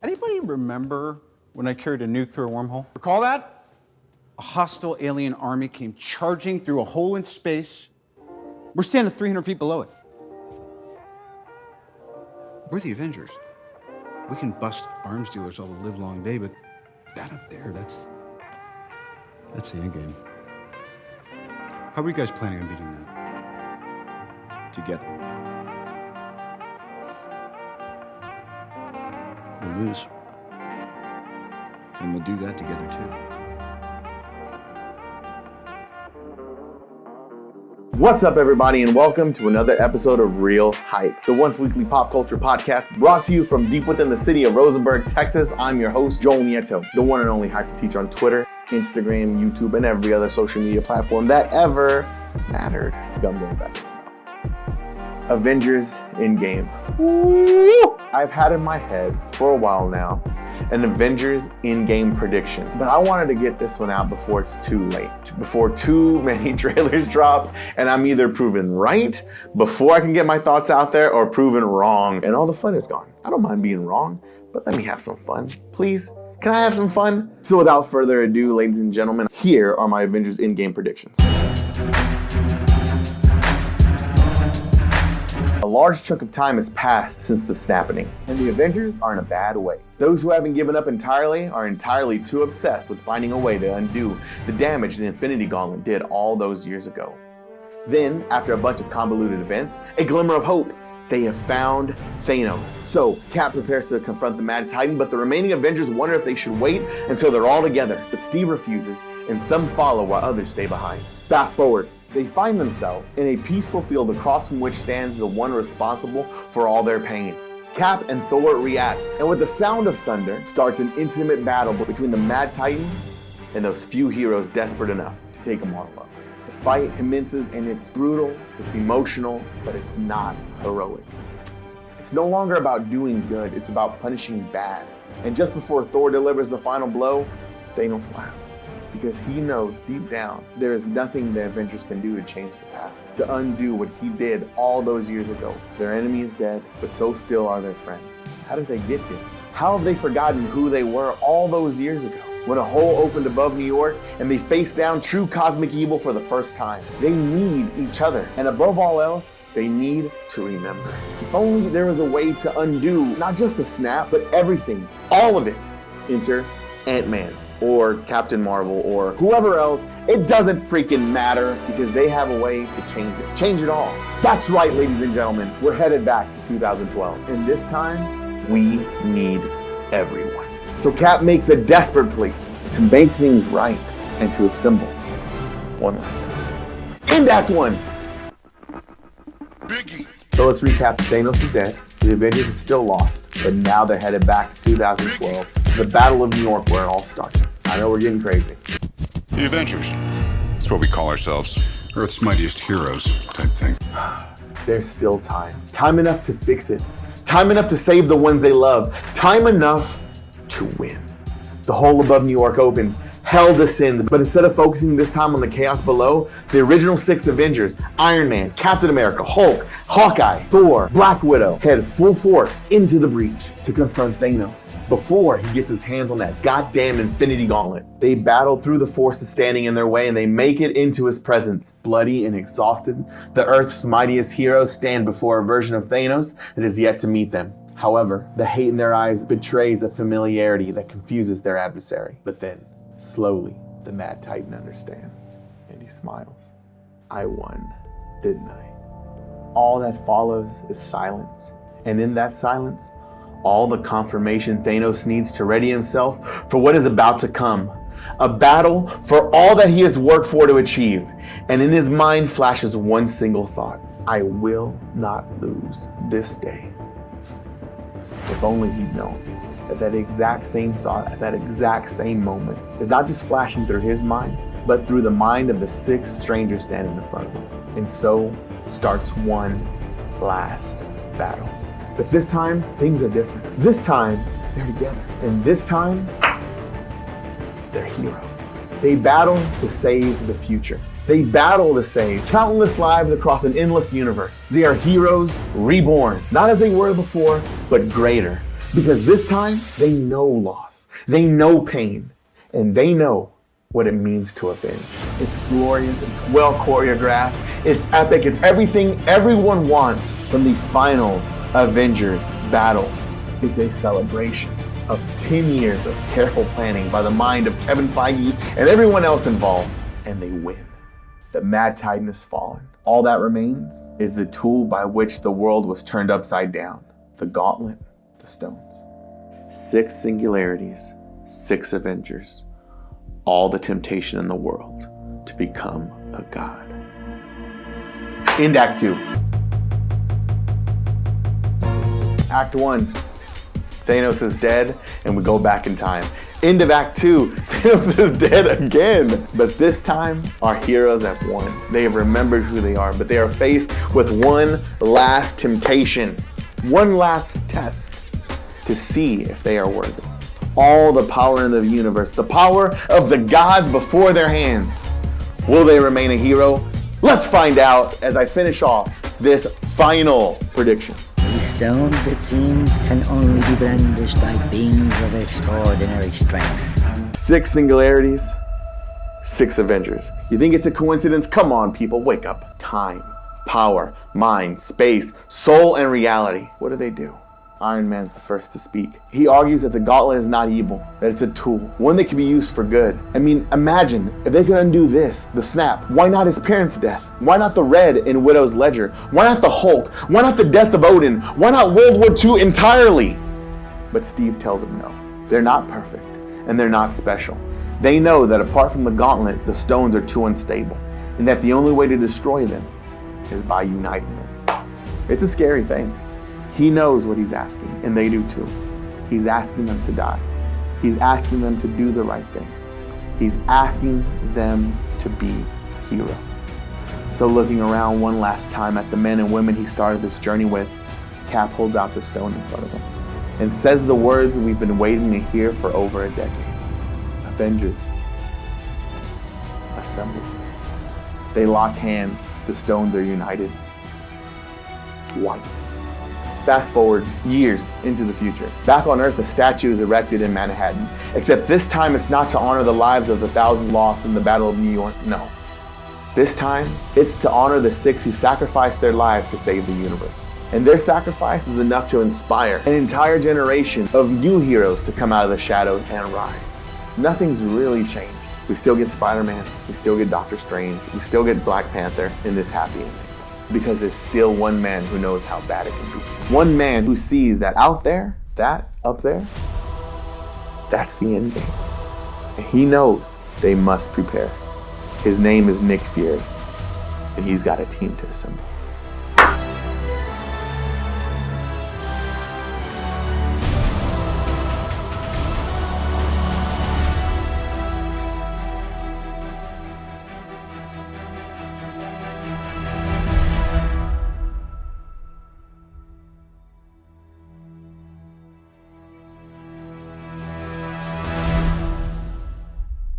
Anybody remember when I carried a nuke through a wormhole? Recall that? A hostile alien army came charging through a hole in space. We're standing 300 feet below it. We're the Avengers. We can bust arms dealers all the live long day, but that up there, that's the end game. How are you guys planning on beating that? Together. We'll lose. And we'll do that together too. What's up, everybody, and welcome to another episode of Real Hype, the once weekly pop culture podcast brought to you from deep within the city of Rosenberg, Texas. I'm your host, Joel Nieto, the one and only hype teacher on Twitter, Instagram, YouTube, and every other social media platform that ever mattered. I'm going back. Avengers Endgame. Woo! I've had in my head for a while now an Avengers Endgame prediction, but I wanted to get this one out before it's too late, before too many trailers drop, and I'm either proven right before I can get my thoughts out there or proven wrong, and all the fun is gone. I don't mind being wrong, but let me have some fun, please. Can I have some fun? So without further ado, ladies and gentlemen, here are my Avengers Endgame predictions. A large chunk of time has passed since the snapping, and the Avengers are in a bad way. Those who haven't given up entirely are entirely too obsessed with finding a way to undo the damage the Infinity Gauntlet did all those years ago. Then, after a bunch of convoluted events, a glimmer of hope, they have found Thanos. So, Cap prepares to confront the Mad Titan, but the remaining Avengers wonder if they should wait until they're all together. But Steve refuses, and some follow while others stay behind. Fast forward. They find themselves in a peaceful field across from which stands the one responsible for all their pain. Cap and Thor react, and with the sound of thunder, starts an intimate battle between the Mad Titan and those few heroes desperate enough to take them all up. The fight commences, and it's brutal, it's emotional, but it's not heroic. It's no longer about doing good, it's about punishing bad. And just before Thor delivers the final blow, Thanos laughs. Because he knows deep down there is nothing the Avengers can do to change the past, to undo what he did all those years ago. Their enemy is dead, but so still are their friends. How did they get here? How have they forgotten who they were all those years ago? When a hole opened above New York and they faced down true cosmic evil for the first time. They need each other, and above all else, they need to remember. If only there was a way to undo not just the snap, but everything, all of it. Enter AntMan. Or Captain Marvel, or whoever else, it doesn't freaking matter because they have a way to change it. Change it all. That's right, ladies and gentlemen. We're headed back to 2012. And this time, we need everyone. So Cap makes a desperate plea to make things right and to assemble one last time. End Act 1. Biggie. So let's recap. Thanos is dead. The Avengers have still lost, but now they're headed back to 2012. The Battle of New York, where it all started. I know we're getting crazy. The Avengers. That's what we call ourselves. Earth's mightiest heroes type thing. There's still time. Time enough to fix it. Time enough to save the ones they love. Time enough to win. The hole above New York opens. Hell descends, but instead of focusing this time on the chaos below, the original 6 Avengers, Iron Man, Captain America, Hulk, Hawkeye, Thor, Black Widow, head full force into the breach to confront Thanos before he gets his hands on that goddamn Infinity Gauntlet. They battle through the forces standing in their way, and they make it into his presence. Bloody and exhausted, the Earth's mightiest heroes stand before a version of Thanos that is yet to meet them. However, the hate in their eyes betrays a familiarity that confuses their adversary. But then, slowly, the Mad Titan understands, and he smiles. I won, didn't I? All that follows is silence, and in that silence, all the confirmation Thanos needs to ready himself for what is about to come. A battle for all that he has worked for to achieve, and in his mind flashes one single thought. I will not lose this day. If only he'd known that that exact same thought at that exact same moment is not just flashing through his mind, but through the mind of the 6 strangers standing in front of him. And so starts one last battle. But this time, things are different. This time, they're together. And this time, they're heroes. They battle to save the future. They battle to save countless lives across an endless universe. They are heroes reborn, not as they were before, but greater. Because this time, they know loss, they know pain, and they know what it means to avenge. It's glorious, it's well choreographed, it's epic, it's everything everyone wants from the final Avengers battle. It's a celebration of 10 years of careful planning by the mind of Kevin Feige and everyone else involved, and they win. The Mad Titan has fallen. All that remains is the tool by which the world was turned upside down. The gauntlet, the stones. 6 singularities, 6 Avengers. All the temptation in the world to become a god. End Act 2. Act 1. Thanos is dead, and we go back in time. End of Act 2, Thanos is dead again. But this time, our heroes have won. They have remembered who they are, but they are faced with one last temptation, one last test to see if they are worthy. All the power in the universe, the power of the gods before their hands. Will they remain a hero? Let's find out as I finish off this final prediction. These stones, it seems, can only be brandished by beings of extraordinary strength. 6 singularities, 6 Avengers. You think it's a coincidence? Come on, people, wake up. Time, power, mind, space, soul, and reality. What do? Iron Man's the first to speak. He argues that the gauntlet is not evil, that it's a tool, one that can be used for good. I mean, imagine if they could undo this, the snap. Why not his parents' death? Why not the Red in Widow's Ledger? Why not the Hulk? Why not the death of Odin? Why not World War II entirely? But Steve tells him no. They're not perfect, and they're not special. They know that apart from the gauntlet, the stones are too unstable, and that the only way to destroy them is by uniting them. It's a scary thing. He knows what he's asking, and they do too. He's asking them to die. He's asking them to do the right thing. He's asking them to be heroes. So looking around one last time at the men and women he started this journey with, Cap holds out the stone in front of him and says the words we've been waiting to hear for over a decade. Avengers, assemble. They lock hands. The stones are united. White. Fast forward years into the future. Back on Earth, a statue is erected in Manhattan. Except this time it's not to honor the lives of the thousands lost in the Battle of New York, no. This time, it's to honor the 6 who sacrificed their lives to save the universe. And their sacrifice is enough to inspire an entire generation of new heroes to come out of the shadows and rise. Nothing's really changed. We still get Spider-Man, we still get Doctor Strange, we still get Black Panther in this happy ending. Because there's still one man who knows how bad it can be. One man who sees that out there, that up there, that's the end game. And he knows they must prepare. His name is Nick Fury, and he's got a team to assemble.